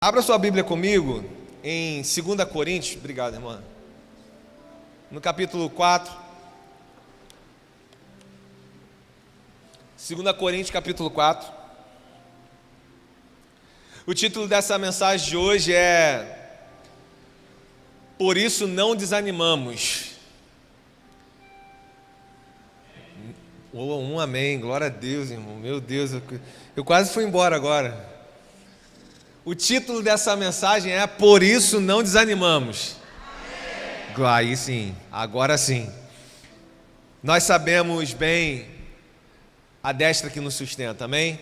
Abra sua Bíblia comigo em 2 Coríntios, obrigado, irmã, no capítulo 4. 2 Coríntios, capítulo 4. O título dessa mensagem de hoje é Por isso não desanimamos. Um amém, glória a Deus, irmão. Meu Deus, eu quase fui embora agora. O título dessa mensagem é Por isso não desanimamos. Aí sim, agora sim. Nós sabemos bem a destra que nos sustenta, amém?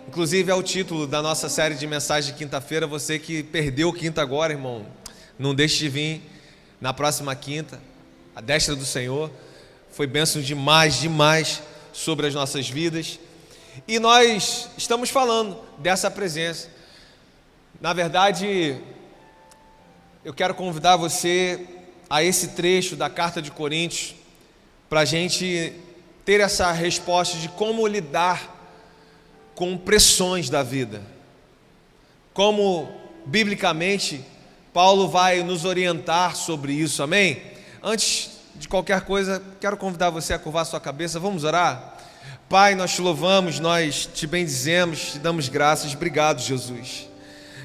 Inclusive é o título da nossa série de mensagens de quinta-feira. Você que perdeu quinta agora, irmão, não deixe de vir na próxima quinta. A destra do Senhor foi bênção demais sobre as nossas vidas. E nós estamos falando dessa presença. Na verdade, eu quero convidar você a esse trecho da carta de Coríntios para a gente ter essa resposta de como lidar com pressões da vida. Como, biblicamente, Paulo vai nos orientar sobre isso, amém? Antes de qualquer coisa, quero convidar você a curvar sua cabeça, vamos orar? Pai, nós te louvamos, nós te bendizemos, te damos graças, obrigado, Jesus.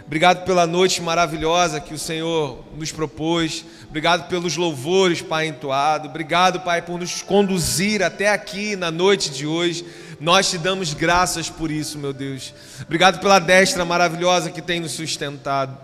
Obrigado pela noite maravilhosa que o Senhor nos propôs. Obrigado pelos louvores, Pai, entoado. Obrigado, Pai, por nos conduzir até aqui na noite de hoje. Nós te damos graças por isso, meu Deus. Obrigado pela destra maravilhosa que tem nos sustentado.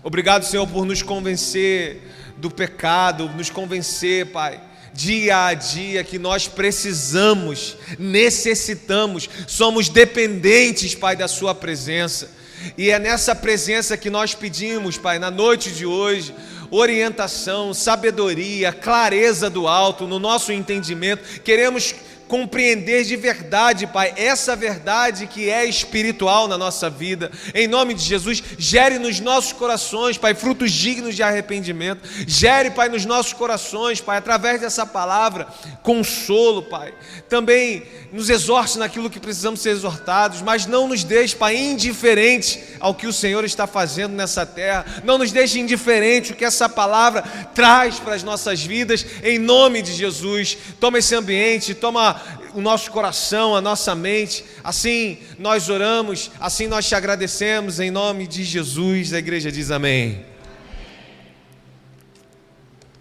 Obrigado, Senhor, por nos convencer do pecado, nos convencer, Pai, dia a dia que nós precisamos, necessitamos, somos dependentes, Pai, da Sua presença. E é nessa presença que nós pedimos, Pai, na noite de hoje, orientação, sabedoria, clareza do alto no nosso entendimento. Queremos compreender de verdade, Pai, essa verdade que é espiritual na nossa vida. Em nome de Jesus, gere nos nossos corações, Pai, frutos dignos de arrependimento. Gere, Pai, nos nossos corações, Pai, através dessa palavra, consolo, Pai. Também nos exorte naquilo que precisamos ser exortados, mas não nos deixe, Pai, indiferentes ao que o Senhor está fazendo nessa terra. Não nos deixe indiferentes o que essa palavra traz para as nossas vidas. Em nome de Jesus, toma esse ambiente, toma o nosso coração, a nossa mente. Assim nós oramos, assim nós te agradecemos, em nome de Jesus. A igreja diz amém.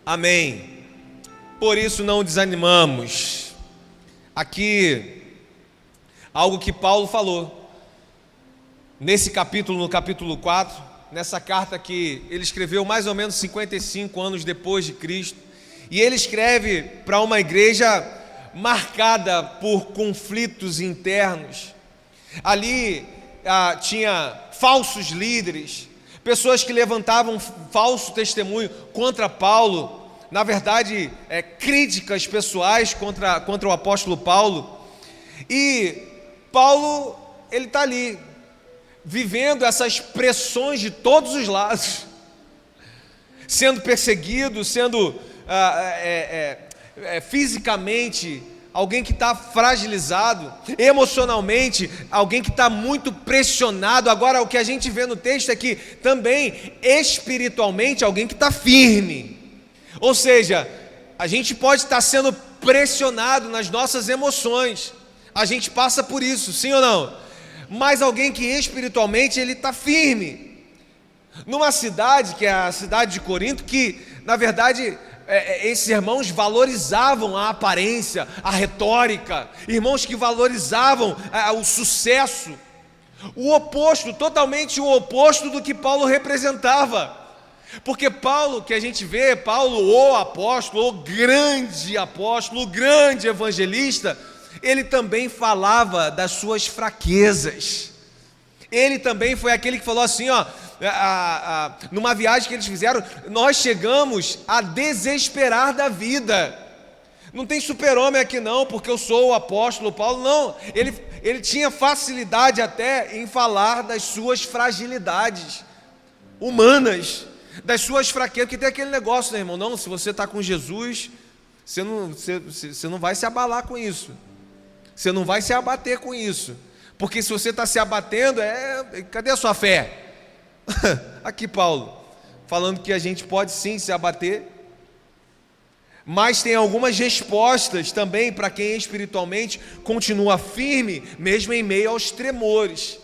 Amém. Por isso não desanimamos. Aqui, algo que Paulo falou, nesse capítulo, no capítulo 4, nessa carta que ele escreveu mais ou menos 55 anos depois de Cristo, e ele escreve para uma igreja marcada por conflitos internos. Ali tinha falsos líderes, pessoas que levantavam falso testemunho contra Paulo, na verdade, críticas pessoais contra o apóstolo Paulo. E Paulo, ele está ali, vivendo essas pressões de todos os lados, sendo perseguido, sendo fisicamente alguém que está fragilizado, emocionalmente alguém que está muito pressionado. Agora, o que a gente vê no texto é que também espiritualmente alguém que está firme. Ou seja, a gente pode estar sendo pressionado nas nossas emoções, a gente passa por isso, sim ou não? Mas alguém que espiritualmente ele está firme, numa cidade que é a cidade de Corinto, que na verdade esses irmãos valorizavam a aparência, a retórica, irmãos que valorizavam o sucesso, o oposto, totalmente o oposto do que Paulo representava. Porque Paulo, que a gente vê, Paulo, o apóstolo, o grande evangelista, ele também falava das suas fraquezas. Ele também foi aquele que falou assim, numa viagem que eles fizeram, nós chegamos a desesperar da vida. Não tem super-homem aqui não, porque eu sou o apóstolo Paulo, não. Ele tinha facilidade até em falar das suas fragilidades humanas, das suas fraquezas, porque tem aquele negócio, né, irmão? Não, se você está com Jesus, você não vai se abalar com isso, você não vai se abater com isso, porque se você está se abatendo, cadê a sua fé? Aqui Paulo, falando que a gente pode sim se abater, mas tem algumas respostas também para quem espiritualmente continua firme, mesmo em meio aos tremores,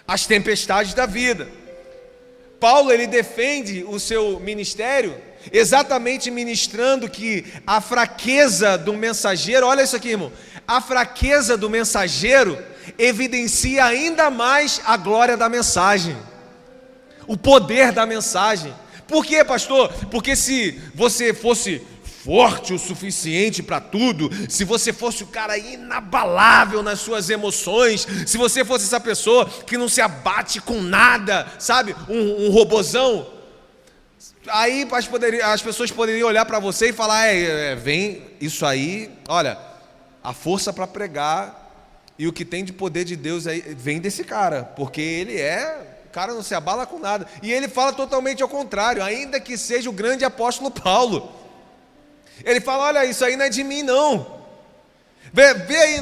às tempestades da vida. Paulo, ele defende o seu ministério exatamente ministrando que a fraqueza do mensageiro, olha isso aqui, irmão, a fraqueza do mensageiro evidencia ainda mais a glória da mensagem, o poder da mensagem. Por quê, pastor? Porque se você fosse forte o suficiente para tudo, se você fosse o cara inabalável nas suas emoções, se você fosse essa pessoa que não se abate com nada, sabe, um robozão, aí as pessoas poderiam olhar para você e falar, vem isso aí, olha, a força para pregar e o que tem de poder de Deus aí vem desse cara, porque o cara não se abala com nada. E ele fala totalmente ao contrário, ainda que seja o grande apóstolo Paulo. Ele fala, olha, isso aí não é de mim não. Vê aí,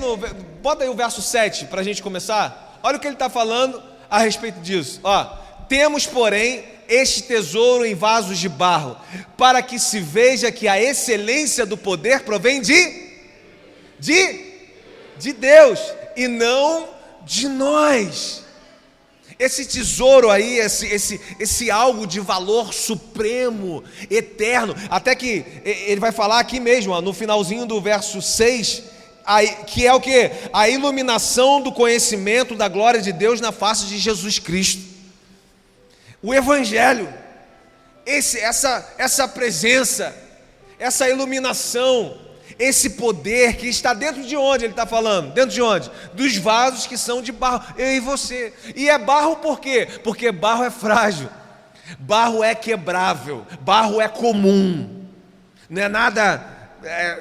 bota aí o verso 7 para a gente começar. Olha o que ele está falando a respeito disso. Temos, porém, este tesouro em vasos de barro, para que se veja que a excelência do poder provém de Deus, e não de nós. Esse tesouro aí, esse algo de valor supremo, eterno, até que ele vai falar aqui mesmo, no finalzinho do verso 6, que é o que? A iluminação do conhecimento da glória de Deus na face de Jesus Cristo. O Evangelho, essa presença, essa iluminação, esse poder que está dentro de onde ele está falando? Dentro de onde? Dos vasos que são de barro, eu e você. E é barro por quê? Porque barro é frágil, barro é quebrável, barro é comum, não é nada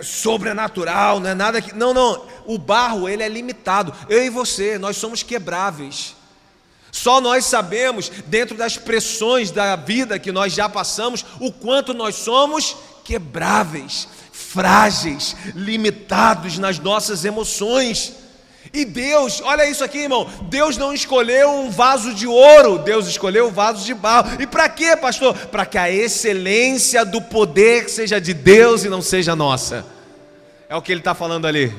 sobrenatural, não é nada que... Não, o barro ele é limitado, eu e você, nós somos quebráveis. Só nós sabemos, dentro das pressões da vida que nós já passamos, o quanto nós somos quebráveis, frágeis, limitados nas nossas emoções. E Deus, olha isso aqui, irmão, Deus não escolheu um vaso de ouro, Deus escolheu um vaso de barro. E para quê, pastor? Para que a excelência do poder seja de Deus e não seja nossa. É o que ele está falando ali.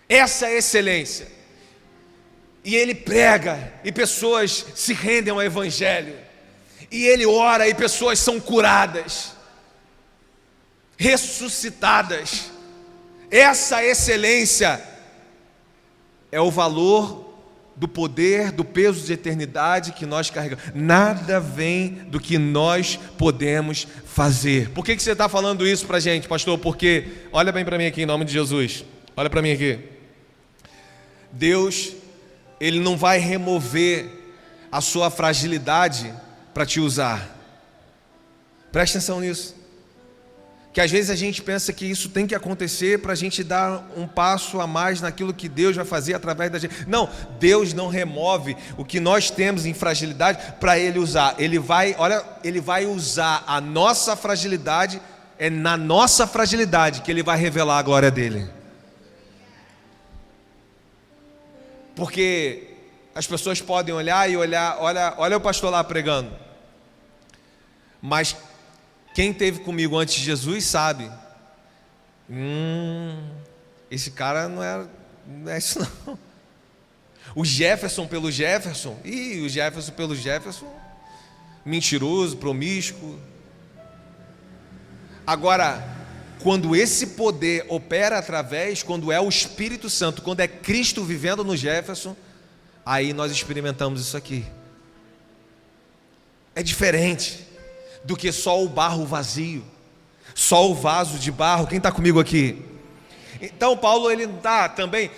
Essa excelência. E ele prega e pessoas se rendem ao Evangelho. E ele ora e pessoas são curadas, ressuscitadas. Essa excelência é o valor do poder, do peso de eternidade que nós carregamos. Nada vem do que nós podemos fazer. Por que você está falando isso para a gente, pastor? Porque, olha bem para mim aqui, em nome de Jesus. Olha para mim aqui. Deus, Ele não vai remover a sua fragilidade para te usar. Presta atenção nisso. Que às vezes a gente pensa que isso tem que acontecer para a gente dar um passo a mais naquilo que Deus vai fazer através da gente. Não, Deus não remove o que nós temos em fragilidade para Ele usar. Ele vai usar a nossa fragilidade, é na nossa fragilidade que Ele vai revelar a glória dEle. Porque as pessoas podem olhar, olha o pastor lá pregando. Mas quem esteve comigo antes de Jesus sabe, esse cara não é isso não. O Jefferson pelo Jefferson, mentiroso, promíscuo. Agora, quando esse poder opera quando é o Espírito Santo, quando é Cristo vivendo no Jefferson, aí nós experimentamos isso aqui. É diferente do que só o barro vazio, só o vaso de barro. Quem está comigo aqui? Então Paulo, ele está também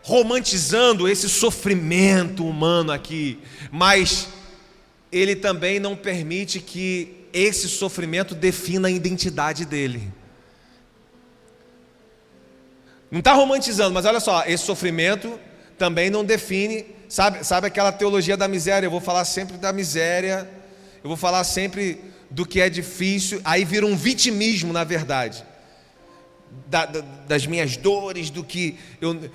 romantizando esse sofrimento humano aqui, mas ele também não permite que esse sofrimento defina a identidade dele. Não está romantizando, mas olha só, esse sofrimento também não define, sabe aquela teologia da miséria? Eu vou falar sempre da miséria, eu vou falar sempre do que é difícil, aí vira um vitimismo na verdade. das minhas dores, do que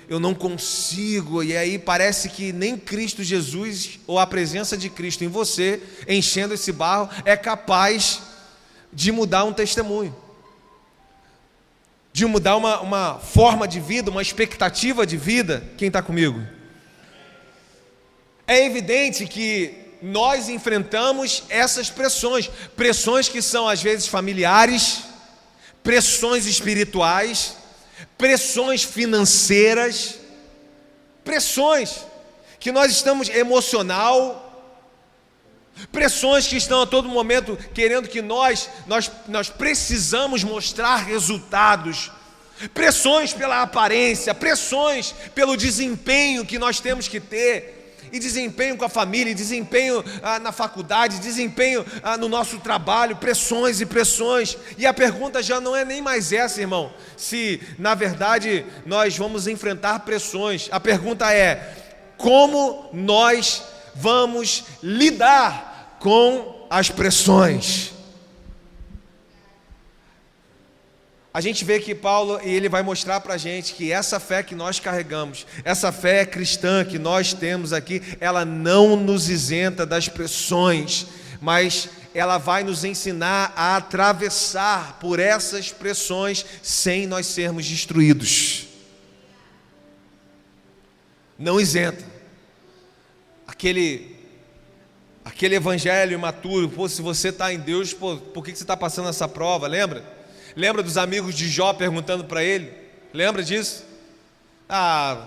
eu não consigo, e aí parece que nem Cristo Jesus, ou a presença de Cristo em você, enchendo esse barro, é capaz de mudar um testemunho, de mudar uma forma de vida, uma expectativa de vida. Quem está comigo? É evidente que nós enfrentamos essas pressões que são às vezes familiares, pressões espirituais, pressões financeiras, pressões que nós estamos emocional, pressões que estão a todo momento querendo que nós precisamos mostrar resultados, pressões pela aparência, pressões pelo desempenho que nós temos que ter, e desempenho com a família, e desempenho na faculdade, desempenho no nosso trabalho, pressões e pressões. E a pergunta já não é nem mais essa, irmão, se na verdade nós vamos enfrentar pressões. A pergunta é: como nós vamos lidar com as pressões? A gente vê que Paulo, e ele vai mostrar para a gente que essa fé que nós carregamos, essa fé cristã que nós temos aqui, ela não nos isenta das pressões, mas ela vai nos ensinar a atravessar por essas pressões sem nós sermos destruídos. Não isenta. Aquele evangelho imaturo, se você está em Deus, por que você está passando essa prova? Lembra dos amigos de Jó perguntando para ele? Lembra disso?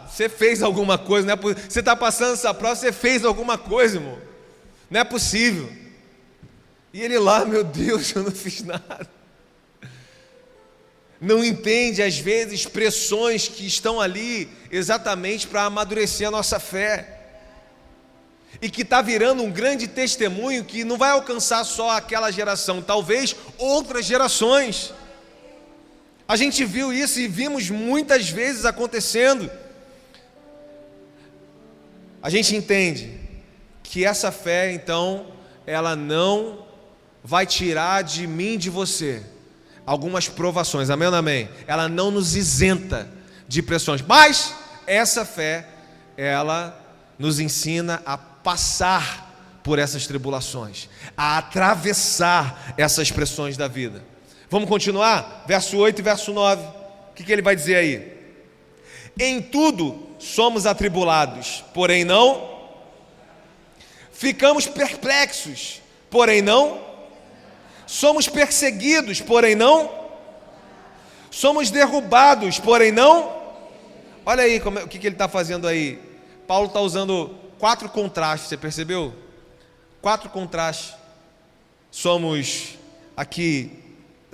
Você fez alguma coisa, não é possível. Você está passando essa prova, você fez alguma coisa, irmão. Não é possível. E ele lá, meu Deus, eu não fiz nada. Não entende, às vezes, pressões que estão ali exatamente para amadurecer a nossa fé. E que está virando um grande testemunho que não vai alcançar só aquela geração, talvez outras gerações. A gente viu isso e vimos muitas vezes acontecendo. A gente entende que essa fé, então, ela não vai tirar de mim e de você algumas provações, amém ou não amém? Ela não nos isenta de pressões, mas essa fé, ela nos ensina a passar por essas tribulações, a atravessar essas pressões da vida. Vamos continuar? Verso 8 e verso 9. O que ele vai dizer aí? Em tudo somos atribulados, porém não. Ficamos perplexos, porém não. Somos perseguidos, porém não. Somos derrubados, porém não. Olha aí o que ele está fazendo aí. Paulo está usando 4 contrastes, você percebeu? 4 contrastes. Somos aqui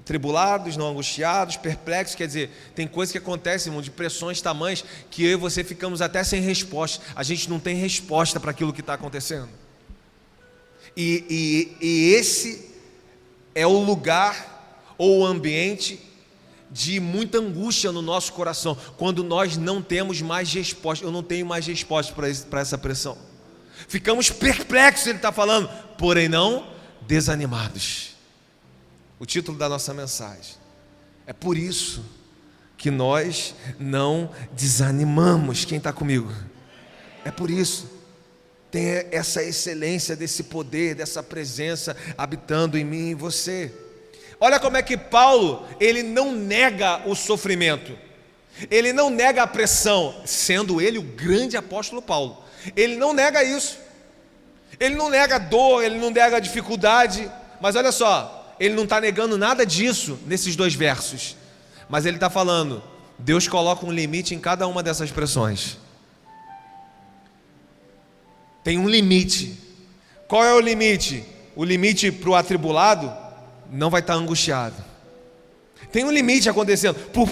tribulados, não angustiados, perplexos, quer dizer, tem coisas que acontecem, irmão, de pressões tamanhas, que eu e você ficamos até sem resposta. A gente não tem resposta para aquilo que está acontecendo. E esse é o lugar ou o ambiente de muita angústia no nosso coração, quando nós não temos mais resposta. Eu não tenho mais resposta para essa pressão. Ficamos perplexos, ele está falando, porém não desanimados. O título da nossa mensagem é por isso que nós não desanimamos. Quem está comigo? É por isso. Tem essa excelência desse poder, dessa presença habitando em mim e em você. Olha como é que Paulo, ele não nega o sofrimento, ele não nega a pressão, sendo ele o grande apóstolo Paulo. Ele não nega isso, ele não nega a dor, ele não nega a dificuldade, mas olha só, ele não está negando nada disso nesses 2 versos, mas ele está falando, Deus coloca um limite em cada uma dessas pressões. Tem um limite. Qual é o limite? O limite para o atribulado não vai estar angustiado. Tem um limite acontecendo. Por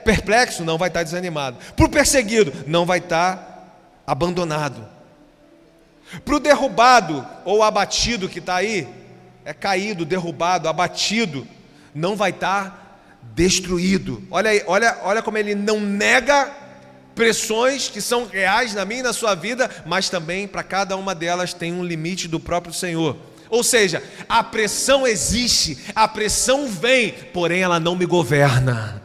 perplexo não vai estar desanimado. Por perseguido não vai estar abandonado. Para o derrubado ou abatido que está aí, é caído, derrubado, abatido, não vai estar destruído. Olha aí, olha como ele não nega pressões que são reais na minha e na sua vida, mas também para cada uma delas tem um limite do próprio Senhor. Ou seja, a pressão existe, a pressão vem, porém ela não me governa.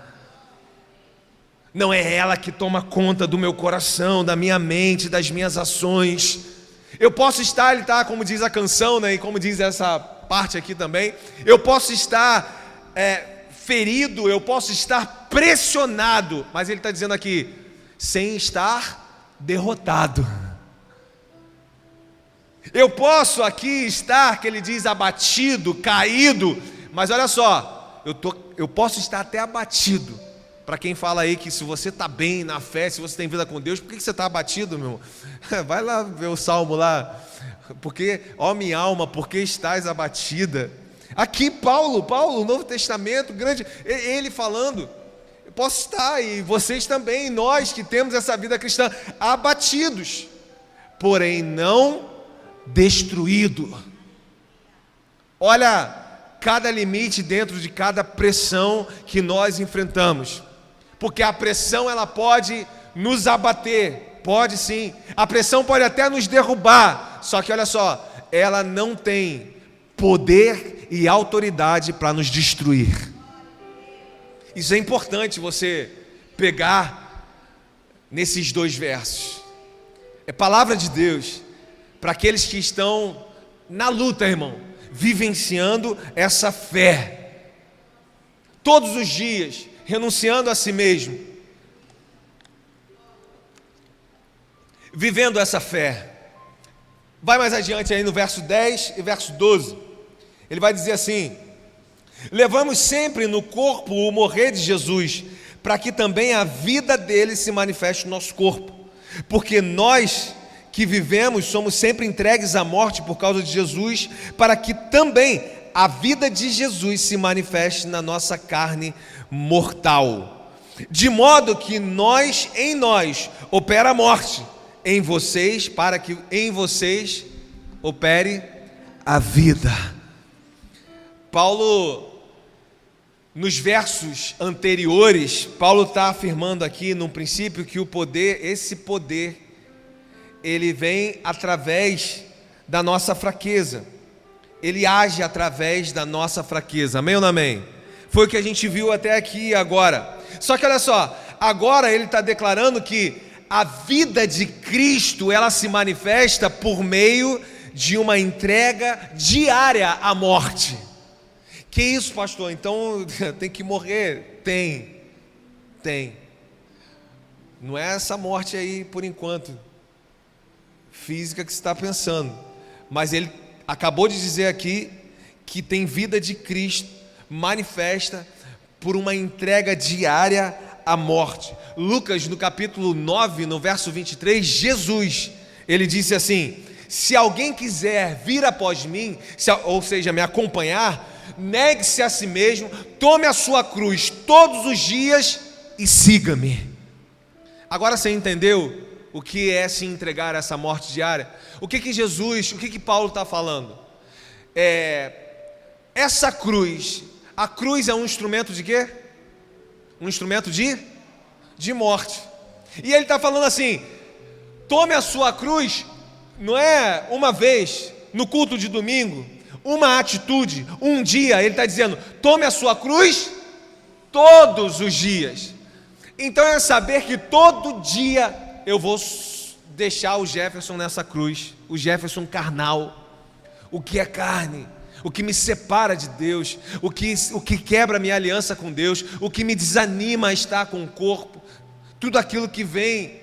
Não é ela que toma conta do meu coração, da minha mente, das minhas ações. Eu posso estar, ele está, como diz a canção, né, e como diz essa parte aqui também, eu posso estar ferido, eu posso estar pressionado, mas ele está dizendo aqui, sem estar derrotado. Eu posso aqui estar, que ele diz, abatido, caído, mas olha só, eu posso estar até abatido. Para quem fala aí que se você está bem na fé, se você tem vida com Deus, por que você está abatido, meu irmão? Vai lá ver o salmo lá, porque, ó minha alma, por que estás abatida? Aqui Paulo, o Novo Testamento, grande, ele falando, eu posso estar, e vocês também, nós que temos essa vida cristã, abatidos, porém não destruído. Olha cada limite dentro de cada pressão que nós enfrentamos, porque a pressão ela pode nos abater, pode sim, a pressão pode até nos derrubar, só que olha só, ela não tem poder e autoridade para nos destruir. Isso é importante você pegar nesses dois versos, é palavra de Deus para aqueles que estão na luta, irmão, vivenciando essa fé, todos os dias, renunciando a si mesmo, vivendo essa fé. Vai mais adiante aí no verso 10 e verso 12, ele vai dizer assim: levamos sempre no corpo o morrer de Jesus, para que também a vida dele se manifeste no nosso corpo, porque nós que vivemos somos sempre entregues à morte por causa de Jesus, para que também a vida de Jesus se manifeste na nossa carne mortal, de modo que em nós opera a morte, em vocês, para que em vocês opere a vida. Paulo, nos versos anteriores, Paulo está afirmando aqui no princípio que o poder, esse poder, ele vem através da nossa fraqueza, ele age através da nossa fraqueza, amém ou não amém? Foi o que a gente viu até aqui agora. Só que olha só, agora ele está declarando que a vida de Cristo, ela se manifesta por meio de uma entrega diária à morte. Que isso, pastor? Então tem que morrer? Tem. Não é essa morte aí por enquanto física que você está pensando, mas ele acabou de dizer aqui que tem vida de Cristo manifesta por uma entrega diária à morte. Lucas, no capítulo 9, no verso 23, Jesus, ele disse assim: se alguém quiser vir após mim, ou seja, me acompanhar, negue-se a si mesmo, tome a sua cruz todos os dias e siga-me. Agora você entendeu o que é se entregar a essa morte diária? O que Paulo está falando? Essa cruz, a cruz é um instrumento de quê? Um instrumento de morte. E ele está falando assim: tome a sua cruz, não é uma vez no culto de domingo, uma atitude, um dia. Ele está dizendo: tome a sua cruz todos os dias. Então é saber que todo dia eu vou deixar o Jefferson nessa cruz, o Jefferson carnal, o que é carne, o que me separa de Deus, o que quebra a minha aliança com Deus, o que me desanima a estar com o corpo, tudo aquilo que vem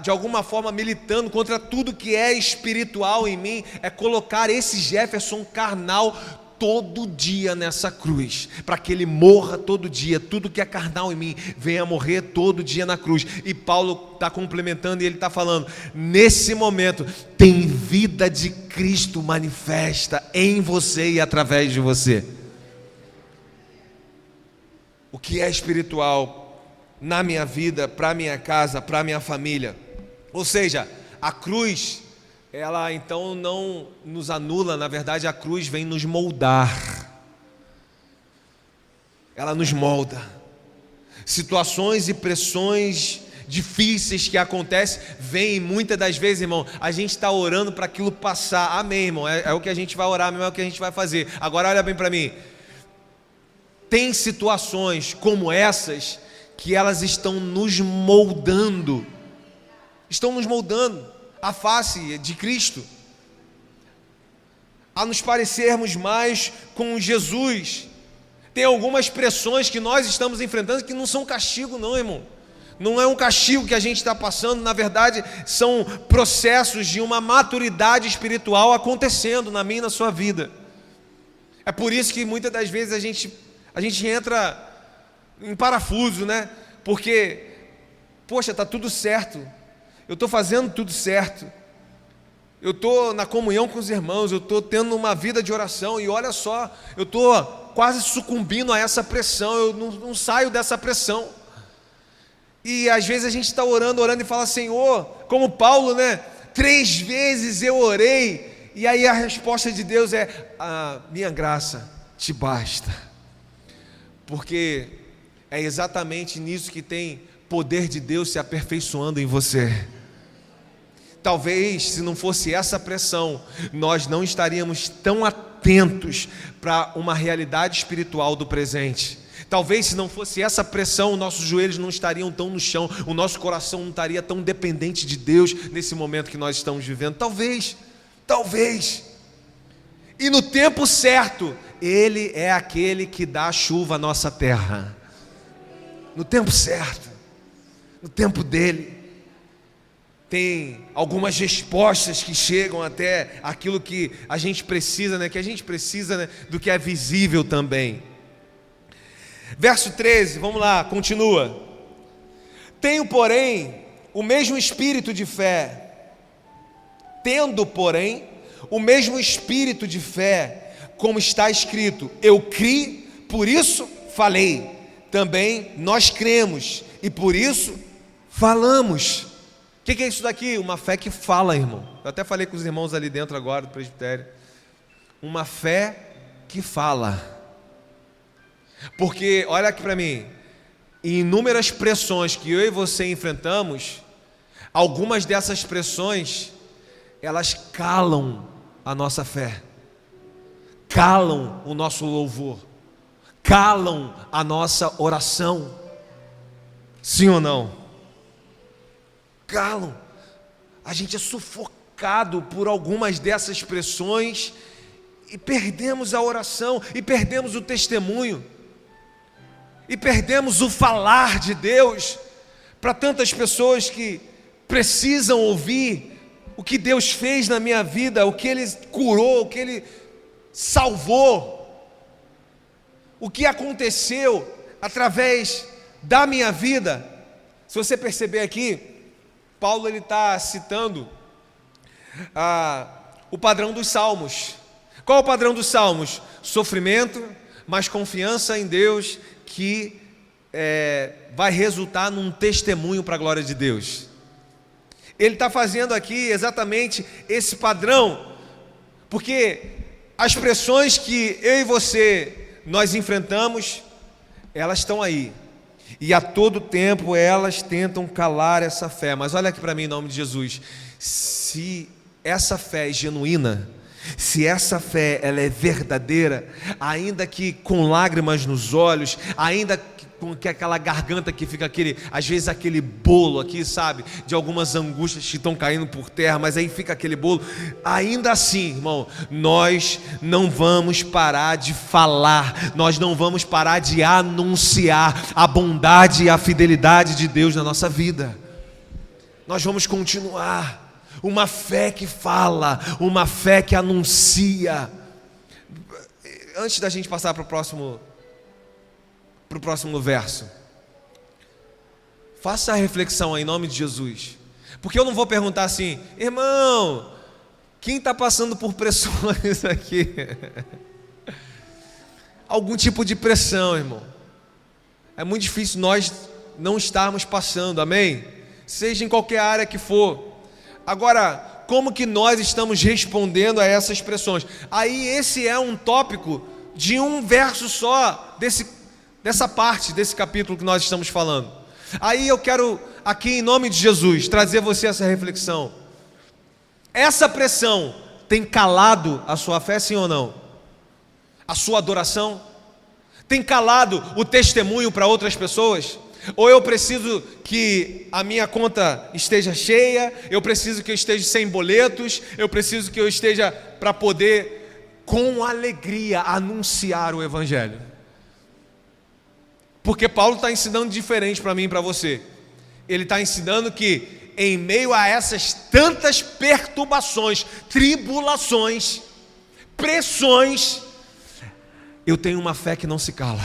de alguma forma militando contra tudo que é espiritual em mim, é colocar esse Jefferson carnal todo dia nessa cruz, para que ele morra todo dia, tudo que é carnal em mim venha morrer todo dia na cruz. E Paulo está complementando e ele está falando: nesse momento tem vida de Cristo manifesta em você e através de você. O que é espiritual na minha vida, para a minha casa, para a minha família. Ou seja, a cruz, ela então não nos anula, na verdade a cruz vem nos moldar. Ela nos molda. Situações e pressões difíceis que acontecem, vem muitas das vezes, irmão, a gente está orando para aquilo passar, amém, irmão, é o que a gente vai orar mesmo, é o que a gente vai fazer. Agora olha bem para mim, tem situações como essas que elas estão nos moldando a face de Cristo, a nos parecermos mais com Jesus. Tem algumas pressões que nós estamos enfrentando que não são castigo não, irmão. Não é um castigo que a gente está passando, na verdade são processos de uma maturidade espiritual acontecendo na minha e na sua vida. É por isso que muitas das vezes a gente entra em parafuso, né? Porque, poxa, está tudo certo, eu estou fazendo tudo certo, eu estou na comunhão com os irmãos, eu estou tendo uma vida de oração, e olha só, eu estou quase sucumbindo a essa pressão, eu não saio dessa pressão. E às vezes a gente está orando e fala: Senhor, como Paulo, né? 3 vezes eu orei, e aí a resposta de Deus é: a minha graça te basta. Porque é exatamente nisso que tem poder de Deus se aperfeiçoando em você. Talvez, se não fosse essa pressão, nós não estaríamos tão atentos para uma realidade espiritual do presente. Talvez, se não fosse essa pressão, nossos joelhos não estariam tão no chão, o nosso coração não estaria tão dependente de Deus nesse momento que nós estamos vivendo. Talvez. E no tempo certo, Ele é aquele que dá chuva à nossa terra. No tempo certo, no tempo dele. Tem algumas respostas que chegam até aquilo que a gente precisa, né? Que a gente precisa, né? Do que é visível também. Verso 13, vamos lá, continua. Tenho, porém, o mesmo espírito de fé. Tendo, porém, o mesmo espírito de fé, como está escrito: eu criei, por isso falei. Também nós cremos e por isso falamos. O que é isso daqui? Uma fé que fala, irmão. Eu até falei com os irmãos ali dentro agora do presbitério. Uma fé que fala. Porque, olha aqui para mim, inúmeras pressões que eu e você enfrentamos, algumas dessas pressões, elas calam a nossa fé, calam o nosso louvor, calam a nossa oração. Sim ou não? Calam. A gente é sufocado por algumas dessas pressões e perdemos a oração, e perdemos o testemunho, e perdemos o falar de Deus para tantas pessoas que precisam ouvir o que Deus fez na minha vida, o que Ele curou, o que Ele salvou, o que aconteceu através da minha vida. Se você perceber aqui, Paulo está citando o padrão dos salmos. Qual é o padrão dos salmos? Sofrimento, mas confiança em Deus, que vai resultar num testemunho para a glória de Deus. Ele está fazendo aqui exatamente esse padrão, porque as pressões que eu e você nós enfrentamos, elas estão aí. E a todo tempo elas tentam calar essa fé. Mas olha aqui para mim, em nome de Jesus. Se essa fé é genuína, se essa fé ela é verdadeira, ainda que com lágrimas nos olhos, ainda com aquela garganta que fica às vezes aquele bolo aqui, sabe, de algumas angústias que estão caindo por terra, mas aí fica aquele bolo, ainda assim, irmão, nós não vamos parar de falar, nós não vamos parar de anunciar a bondade e a fidelidade de Deus na nossa vida. Nós vamos continuar, uma fé que fala, uma fé que anuncia. Antes da gente passar para o próximo verso, faça a reflexão aí, em nome de Jesus, porque eu não vou perguntar assim: irmão, quem está passando por pressões aqui? Algum tipo de pressão, irmão. É muito difícil nós não estarmos passando, amém? Seja em qualquer área que for. Agora, como que nós estamos respondendo a essas pressões? Aí esse é um tópico de um verso só, dessa parte, desse capítulo que nós estamos falando. Aí eu quero aqui, em nome de Jesus, trazer você essa reflexão. Essa pressão tem calado a sua fé, sim ou não? A sua adoração? Tem calado o testemunho para outras pessoas? Ou eu preciso que a minha conta esteja cheia, eu preciso que eu esteja sem boletos, eu preciso que eu esteja para poder, com alegria, anunciar o Evangelho. Porque Paulo está ensinando diferente para mim e para você. Ele está ensinando que em meio a essas tantas perturbações, tribulações, pressões, eu tenho uma fé que não se cala.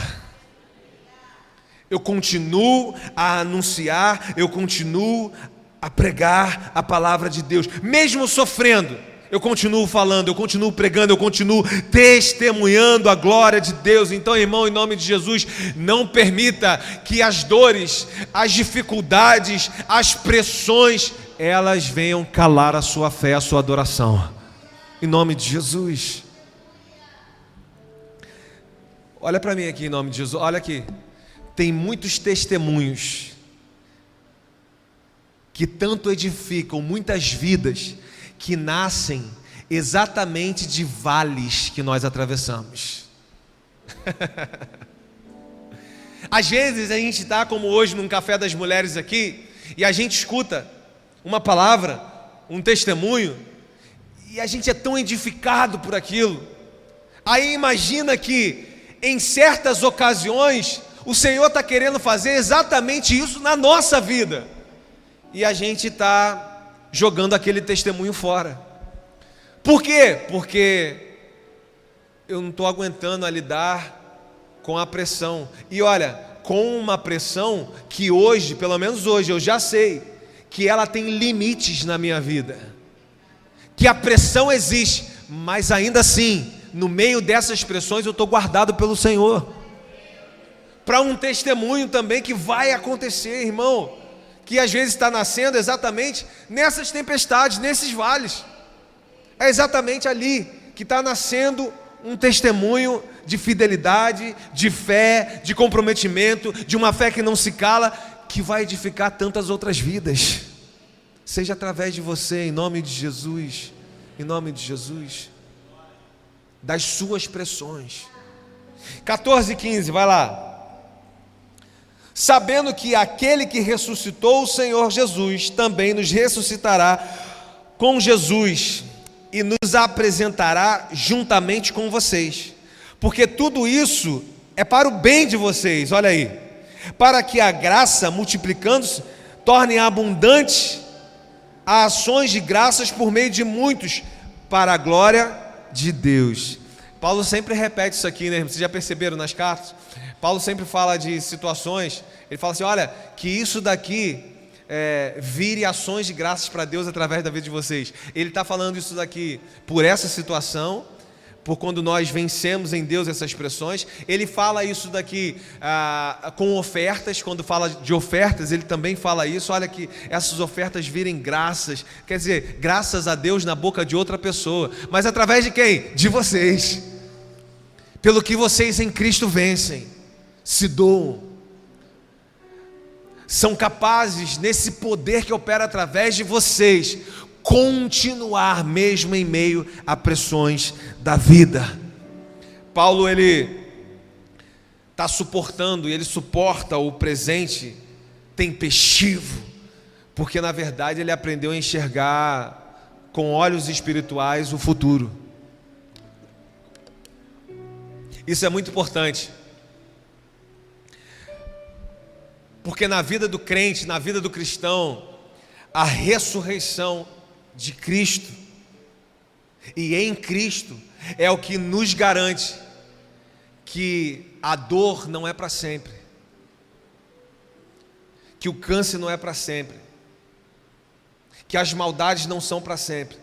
Eu continuo a anunciar, eu continuo a pregar a palavra de Deus, mesmo sofrendo, eu continuo falando, eu continuo pregando, eu continuo testemunhando a glória de Deus. Então, irmão, em nome de Jesus, não permita que as dores, as dificuldades, as pressões, elas venham calar a sua fé, a sua adoração. Em nome de Jesus. Olha para mim aqui, em nome de Jesus, olha aqui. Tem muitos testemunhos que tanto edificam muitas vidas que nascem exatamente de vales que nós atravessamos. Às vezes a gente está como hoje num café das mulheres aqui e a gente escuta uma palavra, um testemunho e a gente é tão edificado por aquilo. Aí imagina que em certas ocasiões o Senhor está querendo fazer exatamente isso na nossa vida. E a gente está jogando aquele testemunho fora. Por quê? Porque eu não estou aguentando a lidar com a pressão. E olha, com uma pressão que hoje, pelo menos hoje, eu já sei que ela tem limites na minha vida. Que a pressão existe, mas ainda assim, no meio dessas pressões eu estou guardado pelo Senhor. Para um testemunho também que vai acontecer, irmão, que às vezes está nascendo exatamente nessas tempestades, nesses vales. É exatamente ali que está nascendo um testemunho de fidelidade, de fé, de comprometimento, de uma fé que não se cala, que vai edificar tantas outras vidas. Seja através de você, em nome de Jesus, em nome de Jesus, das suas pressões. 14:15, vai lá. Sabendo que aquele que ressuscitou o Senhor Jesus também nos ressuscitará com Jesus e nos apresentará juntamente com vocês, porque tudo isso é para o bem de vocês, olha aí, para que a graça, multiplicando-se, torne abundante as ações de graças por meio de muitos, para a glória de Deus. Paulo sempre repete isso aqui, né? Vocês já perceberam nas cartas? Paulo sempre fala de situações, ele fala assim, olha, que isso daqui vire ações de graças para Deus através da vida de vocês. Ele está falando isso daqui por essa situação, por quando nós vencemos em Deus essas pressões. Ele fala isso daqui com ofertas, quando fala de ofertas, ele também fala isso, olha que essas ofertas virem graças, quer dizer, graças a Deus na boca de outra pessoa, mas através de quem? De vocês, pelo que vocês em Cristo vencem, se doam, são capazes, nesse poder que opera através de vocês, continuar mesmo em meio a pressões da vida. Paulo, ele está suportando, e ele suporta o presente tempestivo, porque na verdade ele aprendeu a enxergar com olhos espirituais o futuro. Isso é muito importante, porque na vida do crente, na vida do cristão, a ressurreição de Cristo e em Cristo é o que nos garante que a dor não é para sempre, que o câncer não é para sempre, que as maldades não são para sempre,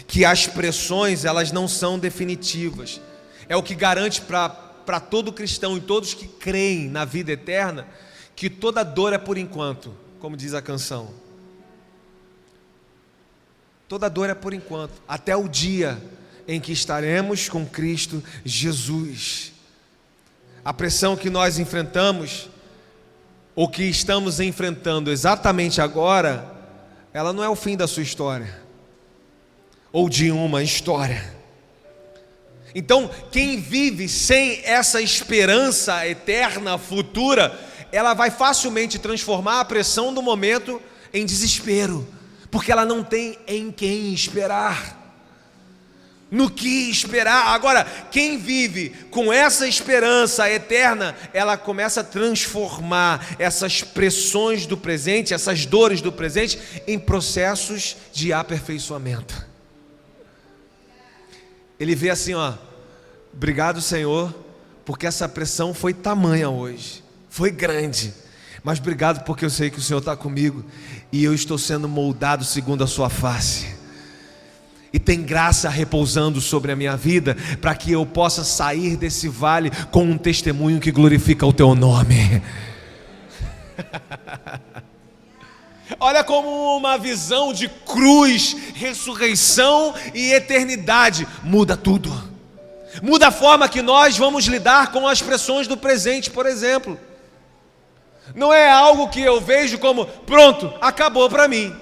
que as pressões elas não são definitivas. É o que garante para todo cristão e todos que creem na vida eterna que toda dor é por enquanto, como diz a canção. Toda dor é por enquanto, até o dia em que estaremos com Cristo Jesus. A pressão que nós enfrentamos, ou que estamos enfrentando exatamente agora, ela não é o fim da sua história, ou de uma história. Então, quem vive sem essa esperança eterna, futura, ela vai facilmente transformar a pressão do momento em desespero, porque ela não tem em quem esperar, no que esperar. Agora, quem vive com essa esperança eterna, ela começa a transformar essas pressões do presente, essas dores do presente, em processos de aperfeiçoamento. Ele vê assim, ó: obrigado, Senhor, porque essa pressão foi tamanha hoje, foi grande, mas obrigado porque eu sei que o Senhor está comigo e eu estou sendo moldado segundo a sua face. E tem graça repousando sobre a minha vida, para que eu possa sair desse vale com um testemunho que glorifica o teu nome. Olha como uma visão de cruz, ressurreição e eternidade muda tudo. Muda a forma que nós vamos lidar com as pressões do presente, por exemplo. Não é algo que eu vejo como, pronto, acabou para mim.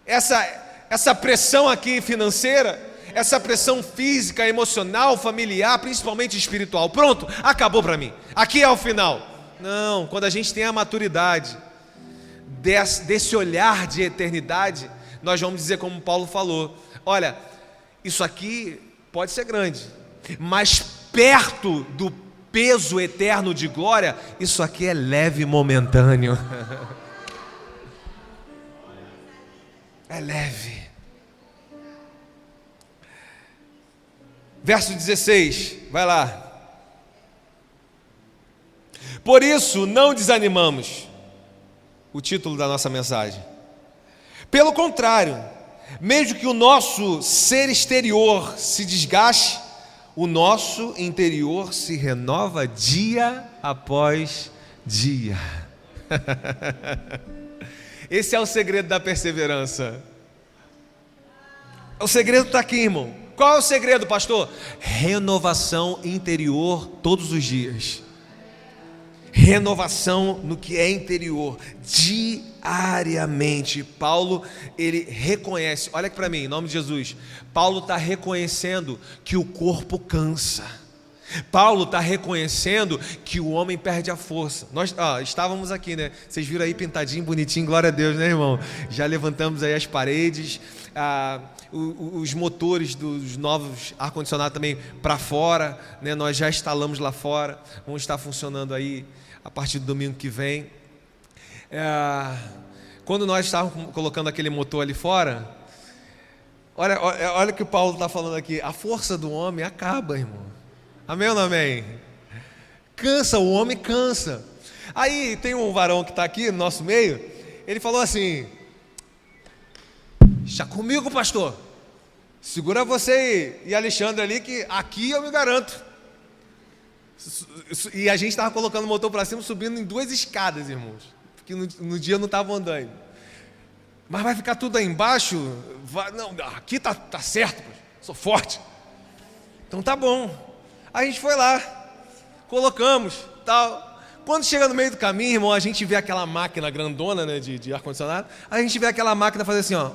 Essa pressão aqui financeira, essa pressão física, emocional, familiar, principalmente espiritual, pronto, acabou para mim, aqui é o final. Não, quando a gente tem a maturidade desse olhar de eternidade, nós vamos dizer como Paulo falou: olha, isso aqui pode ser grande, mas perto do peso eterno de glória, isso aqui é leve e momentâneo. É leve. Verso 16, vai lá. Por isso não desanimamos, o título da nossa mensagem. Pelo contrário, mesmo que o nosso ser exterior se desgaste, o nosso interior se renova dia após dia. Esse é o segredo da perseverança. O segredo está aqui, irmão. Qual é o segredo, pastor? Renovação interior todos os dias. Renovação no que é interior, diariamente. Paulo, ele reconhece, olha aqui para mim, em nome de Jesus. Paulo está reconhecendo que o corpo cansa. Paulo está reconhecendo que o homem perde a força. Nós estávamos aqui, né? Vocês viram aí pintadinho, bonitinho, glória a Deus, né, irmão? Já levantamos aí as paredes, os motores dos novos ar-condicionado também para fora, né? Nós já instalamos lá fora, vão estar funcionando aí a partir do domingo que vem. Quando nós estávamos colocando aquele motor ali fora, olha o que o Paulo está falando aqui: a força do homem acaba, irmão. Amém ou não amém? Cansa, o homem cansa. Aí tem um varão que está aqui no nosso meio, ele falou assim: está comigo, pastor, segura você e Alexandre ali, que aqui eu me garanto. E a gente estava colocando o motor para cima, subindo em 2 escadas, irmãos, porque no dia não estava andando. Mas vai ficar tudo aí embaixo? Não, aqui tá certo, sou forte. Então tá bom. A gente foi lá, colocamos, tal. Quando chega no meio do caminho, irmão, a gente vê aquela máquina grandona, né, de ar-condicionado. A gente vê aquela máquina fazer assim, ó.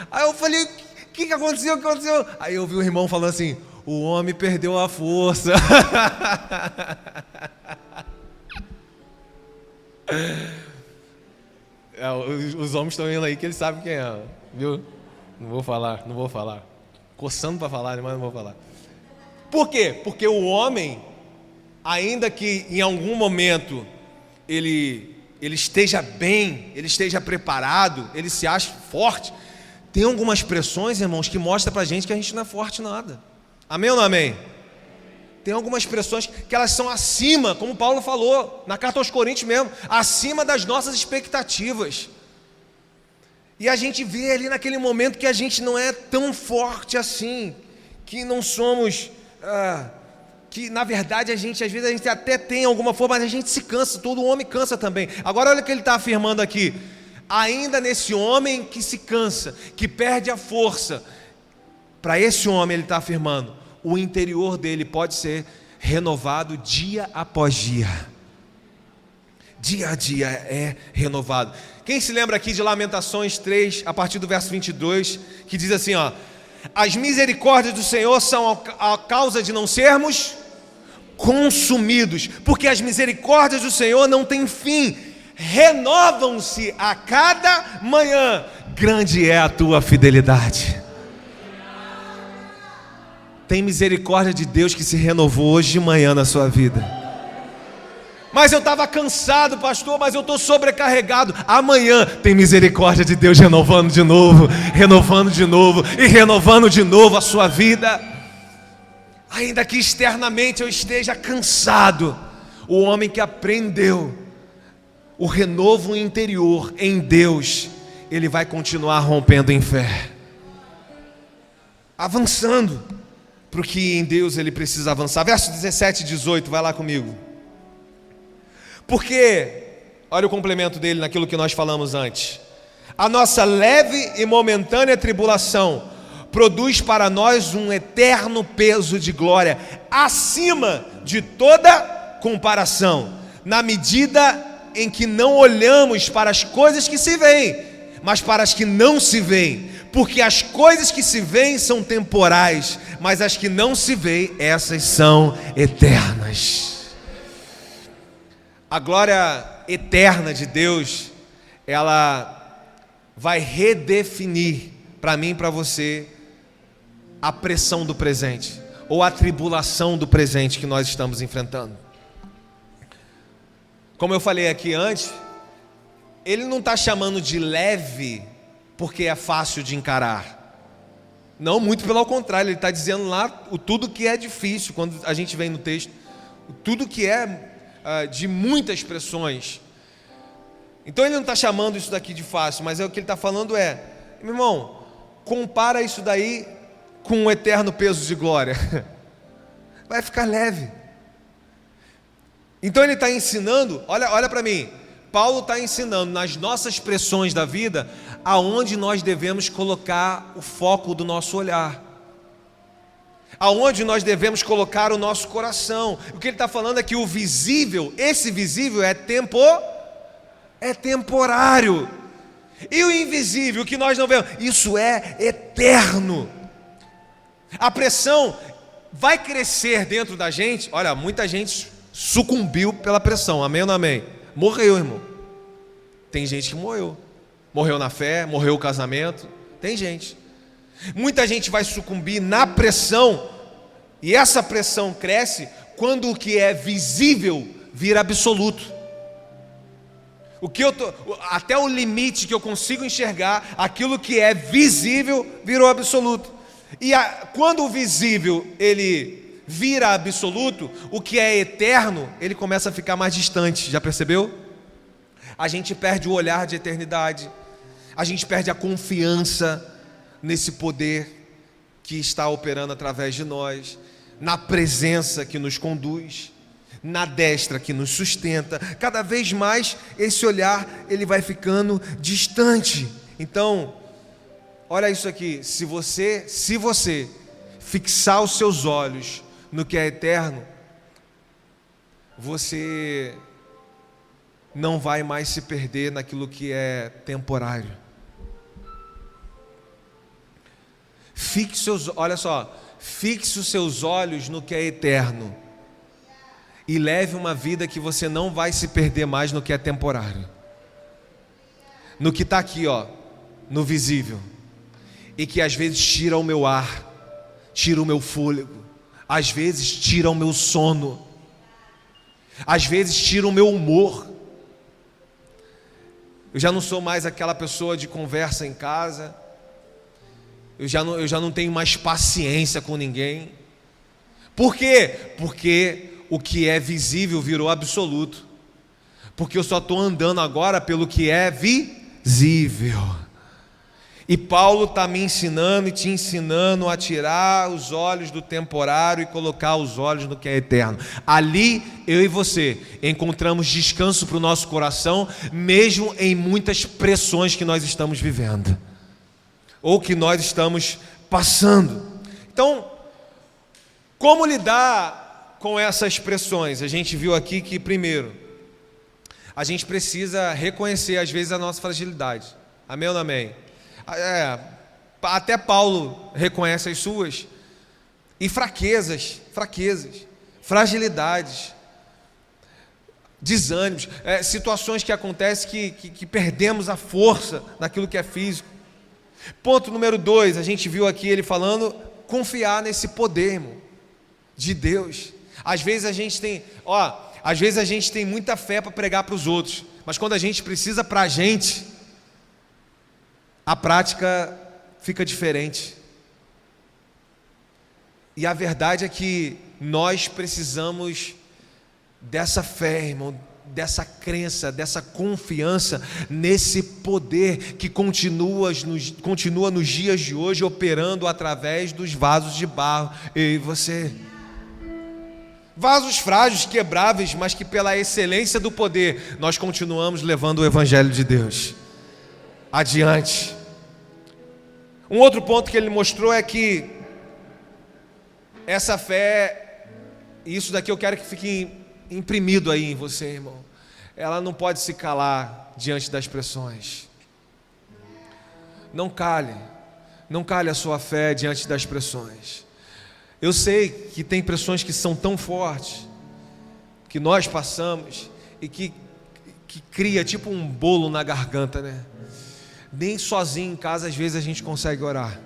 Aí eu falei: o que aconteceu? O que aconteceu? Aí eu vi o irmão falando assim: o homem perdeu a força. Os homens estão vendo aí que eles sabem quem é, viu? Não vou falar. Coçando para falar, mas não vou falar. Por quê? Porque o homem, ainda que em algum momento ele esteja bem, ele esteja preparado, ele se ache forte, tem algumas pressões, irmãos, que mostram para a gente que a gente não é forte nada. Amém ou não amém? Tem algumas pressões que elas são acima, como Paulo falou na carta aos Coríntios mesmo, acima das nossas expectativas. E a gente vê ali naquele momento que a gente não é tão forte assim, que não somos, que na verdade às vezes a gente até tem alguma forma, mas a gente se cansa, todo homem cansa também. Agora olha o que ele está afirmando aqui: ainda nesse homem que se cansa, que perde a força, para esse homem ele está afirmando, o interior dele pode ser renovado dia após dia. Dia a dia é renovado. Quem se lembra aqui de Lamentações 3, a partir do verso 22, que diz assim, ó: as misericórdias do Senhor são a causa de não sermos consumidos, porque as misericórdias do Senhor não têm fim, renovam-se a cada manhã, grande é a tua fidelidade. Tem misericórdia de Deus que se renovou hoje de manhã na sua vida. Mas eu estava cansado, pastor, mas eu estou sobrecarregado. Amanhã tem misericórdia de Deus renovando de novo e renovando de novo a sua vida. Ainda que externamente eu esteja cansado, o homem que aprendeu o renovo interior em Deus, ele vai continuar rompendo em fé, avançando para o que em Deus ele precisa avançar. Verso 17 e 18, vai lá comigo. Porque, olha o complemento dele naquilo que nós falamos antes. A nossa leve e momentânea tribulação produz para nós um eterno peso de glória, acima de toda comparação, na medida em que não olhamos para as coisas que se veem, mas para as que não se veem, porque as coisas que se veem são temporais, mas as que não se veem, essas são eternas. A glória eterna de Deus, ela vai redefinir para mim e para você a pressão do presente, ou a tribulação do presente que nós estamos enfrentando. Como eu falei aqui antes, ele não está chamando de leve porque é fácil de encarar. Não, muito pelo contrário, ele está dizendo lá o tudo que é difícil, quando a gente vem no texto, tudo que é de muitas pressões. Então ele não está chamando isso daqui de fácil, mas o que ele está falando é, meu irmão, compara isso daí com um eterno peso de glória, vai ficar leve. Então ele está ensinando, olha para mim, Paulo está ensinando nas nossas pressões da vida, aonde nós devemos colocar o foco do nosso olhar, aonde nós devemos colocar o nosso coração. O que ele está falando é que o visível, esse visível é temporário, e o invisível, o que nós não vemos, isso é eterno. A pressão vai crescer dentro da gente. Olha, muita gente sucumbiu pela pressão, amém ou não amém? Morreu, irmão. Tem gente que morreu na fé, morreu o casamento, tem gente. Muita gente vai sucumbir na pressão, e essa pressão cresce quando o que é visível vira absoluto. Até o limite que eu consigo enxergar, aquilo que é visível virou absoluto. E quando o visível ele vira absoluto, o que é eterno, ele começa a ficar mais distante, já percebeu? A gente perde o olhar de eternidade, a gente perde a confiança nesse poder que está operando através de nós, na presença que nos conduz, na destra que nos sustenta. Cada vez mais esse olhar ele vai ficando distante. Então, olha isso aqui, se você fixar os seus olhos no que é eterno, você não vai mais se perder naquilo que é temporário. Fixe os seus olhos no que é eterno e leve uma vida que você não vai se perder mais no que é temporário, no que está aqui, no visível, e que às vezes tira o meu ar, tira o meu fôlego, às vezes tira o meu sono, às vezes tira o meu humor. Eu já não sou mais aquela pessoa de conversa em casa, eu já não tenho mais paciência com ninguém. Por quê? Porque o que é visível virou absoluto, porque eu só estou andando agora pelo que é visível. E Paulo está me ensinando e te ensinando a tirar os olhos do temporário e colocar os olhos no que é eterno. Ali, eu e você encontramos descanso para o nosso coração, mesmo em muitas pressões que nós estamos vivendo, ou que nós estamos passando. Então, como lidar com essas pressões? A gente viu aqui que, primeiro, a gente precisa reconhecer às vezes a nossa fragilidade. Amém ou não amém? Até Paulo reconhece as suas e fraquezas. fragilidades, desânimos, situações que acontecem que perdemos a força daquilo que é físico. Ponto número 2, a gente viu aqui ele falando, confiar nesse poder, irmão, de Deus. Às vezes a gente tem muita fé para pregar para os outros, mas quando a gente precisa para a gente, a prática fica diferente. E a verdade é que nós precisamos dessa fé, irmão, dessa crença, dessa confiança nesse poder que continua nos dias de hoje operando através dos vasos de barro, eu e você. Vasos frágeis, quebráveis, mas que pela excelência do poder nós continuamos levando o Evangelho de Deus adiante. Um outro ponto que ele mostrou é que essa fé, e isso daqui eu quero que fique imprimido aí em você, irmão, ela não pode se calar diante das pressões. Não cale a sua fé diante das pressões. Eu sei que tem pressões que são tão fortes, que nós passamos, e que cria tipo um bolo na garganta, né? Nem sozinho em casa às vezes a gente consegue orar.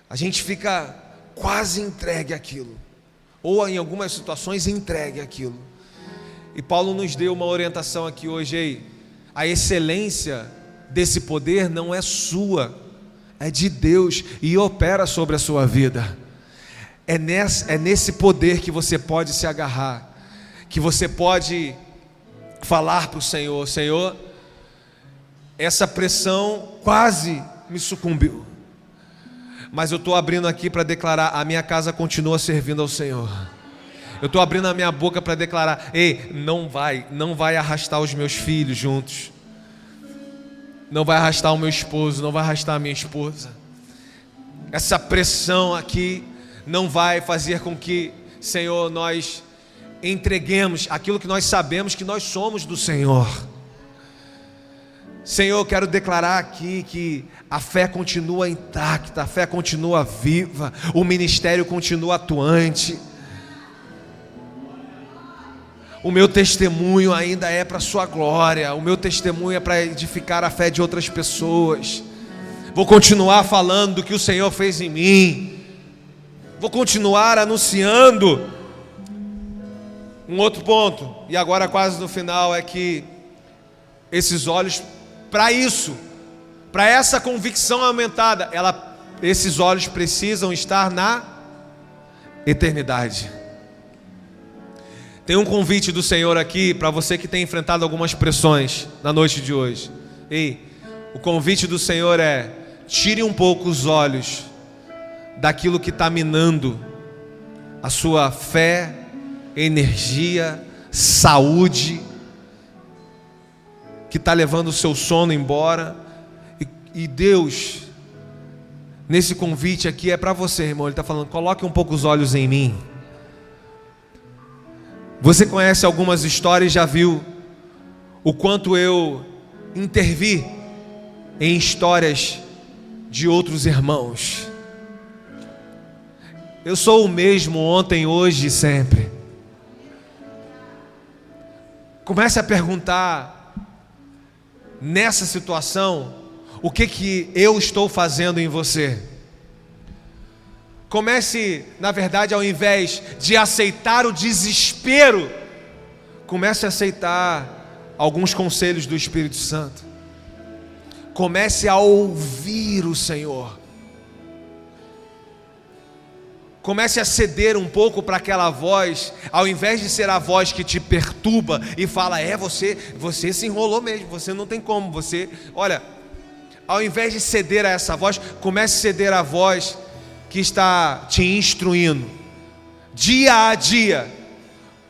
A gente fica quase entregue àquilo, ou em algumas situações entregue àquilo. E Paulo nos deu uma orientação aqui hoje, a excelência desse poder não é sua, é de Deus e opera sobre a sua vida. É nesse poder que você pode se agarrar, que você pode falar para o Senhor: Senhor, essa pressão quase me sucumbiu, mas eu estou abrindo aqui para declarar, a minha casa continua servindo ao Senhor. Eu estou abrindo a minha boca para declarar: ei, não vai arrastar os meus filhos juntos, não vai arrastar o meu esposo, não vai arrastar a minha esposa. Essa pressão aqui não vai fazer com que, Senhor, nós entreguemos aquilo que nós sabemos que nós somos do Senhor. Senhor, eu quero declarar aqui que a fé continua intacta, a fé continua viva, o ministério continua atuante. O meu testemunho ainda é para a sua glória, o meu testemunho é para edificar a fé de outras pessoas. Vou continuar falando do que o Senhor fez em mim, vou continuar anunciando. Um outro ponto, e agora quase no final, é que esses olhos, para isso, para essa convicção aumentada, esses olhos precisam estar na eternidade. Tem um convite do Senhor aqui para você que tem enfrentado algumas pressões na noite de hoje. Ei, o convite do Senhor é: tire um pouco os olhos daquilo que está minando a sua fé, energia, saúde, que está levando o seu sono embora. E Deus, nesse convite aqui, é para você, irmão. Ele está falando: coloque um pouco os olhos em mim. Você conhece algumas histórias, já viu o quanto eu intervi em histórias de outros irmãos. Eu sou o mesmo ontem, hoje e sempre. Comece a perguntar nessa situação, o que eu estou fazendo em você? Comece, na verdade, ao invés de aceitar o desespero, comece a aceitar alguns conselhos do Espírito Santo. Comece a ouvir o Senhor. Comece a ceder um pouco para aquela voz, ao invés de ser a voz que te perturba e fala: você se enrolou mesmo, você não tem como, olha, ao invés de ceder a essa voz, comece a ceder a voz que está te instruindo, dia a dia,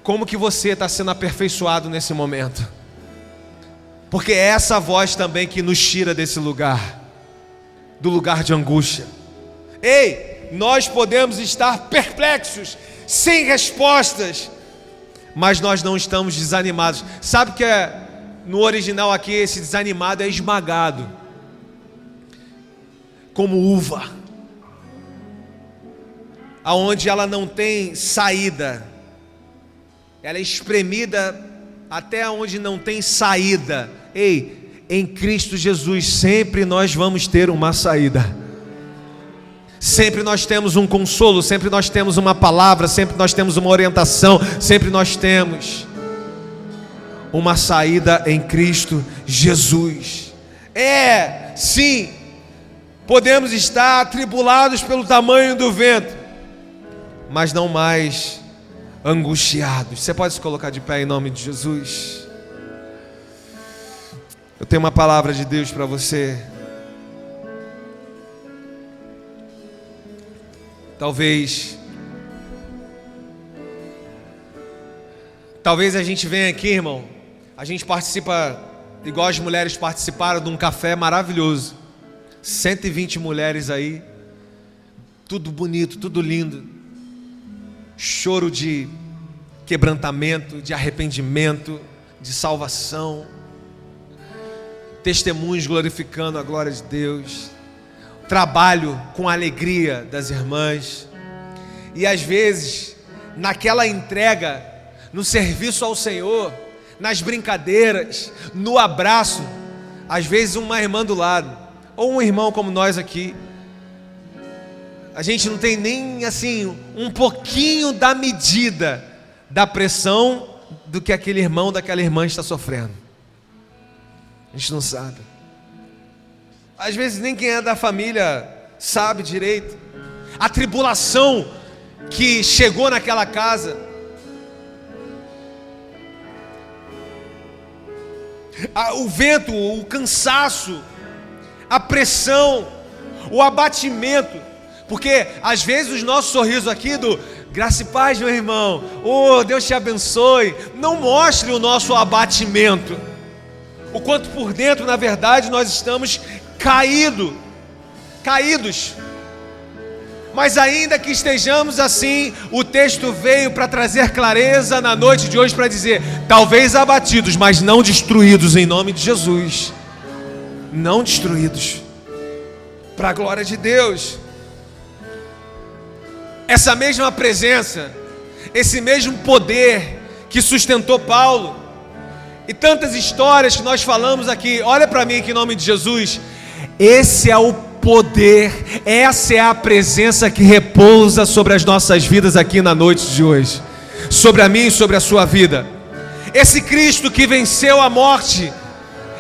como que você está sendo aperfeiçoado nesse momento, porque é essa voz também que nos tira desse lugar, do lugar de angústia. Ei, nós podemos estar perplexos, sem respostas, mas nós não estamos desanimados. Sabe que no original aqui, esse desanimado é esmagado, como uva. aonde ela não tem saída. Ela é espremida até onde não tem saída. Ei, em Cristo Jesus sempre nós vamos ter uma saída. Sempre nós temos um consolo, sempre nós temos uma palavra, sempre nós temos uma orientação, sempre nós temos uma saída em Cristo Jesus. Sim, podemos estar atribulados pelo tamanho do vento, mas não mais angustiados. Você pode se colocar de pé em nome de Jesus? Eu tenho uma palavra de Deus para você. Talvez a gente venha aqui, irmão. A gente participa, igual as mulheres participaram, de um café maravilhoso. 120 mulheres aí. Tudo bonito, tudo lindo. Choro de quebrantamento, de arrependimento, de salvação. Testemunhos glorificando a glória de Deus. Trabalho com a alegria das irmãs. E às vezes, naquela entrega, no serviço ao Senhor, nas brincadeiras, no abraço, às vezes uma irmã do lado, ou um irmão como nós aqui, a gente não tem nem assim um pouquinho da medida da pressão do que aquele irmão, daquela irmã está sofrendo. A gente não sabe. Às vezes nem quem é da família sabe direito a tribulação que chegou naquela casa. O vento, o cansaço, a pressão, o abatimento. Porque às vezes os nossos sorrisos aqui do graça e paz, meu irmão, oh, Deus te abençoe, não mostre o nosso abatimento. O quanto por dentro, na verdade, nós estamos caídos. Mas ainda que estejamos assim, o texto veio para trazer clareza na noite de hoje, para dizer, talvez abatidos, mas não destruídos, em nome de Jesus. Não destruídos, para a glória de Deus. Essa mesma presença, esse mesmo poder que sustentou Paulo, e tantas histórias que nós falamos aqui, olha para mim aqui em nome de Jesus. Esse é o poder, essa é a presença que repousa sobre as nossas vidas aqui na noite de hoje, sobre a minha e sobre a sua vida. Esse Cristo que venceu a morte,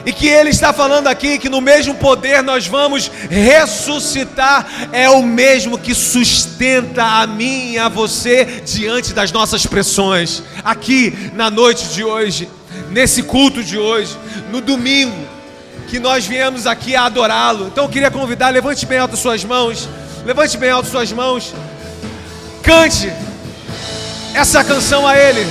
e que Ele está falando aqui, que no mesmo poder nós vamos ressuscitar, é o mesmo que sustenta a mim e a você diante das nossas pressões, aqui na noite de hoje, nesse culto de hoje, no domingo, que nós viemos aqui a adorá-lo. Então eu queria convidar, levante bem alto suas mãos, cante essa canção a Ele.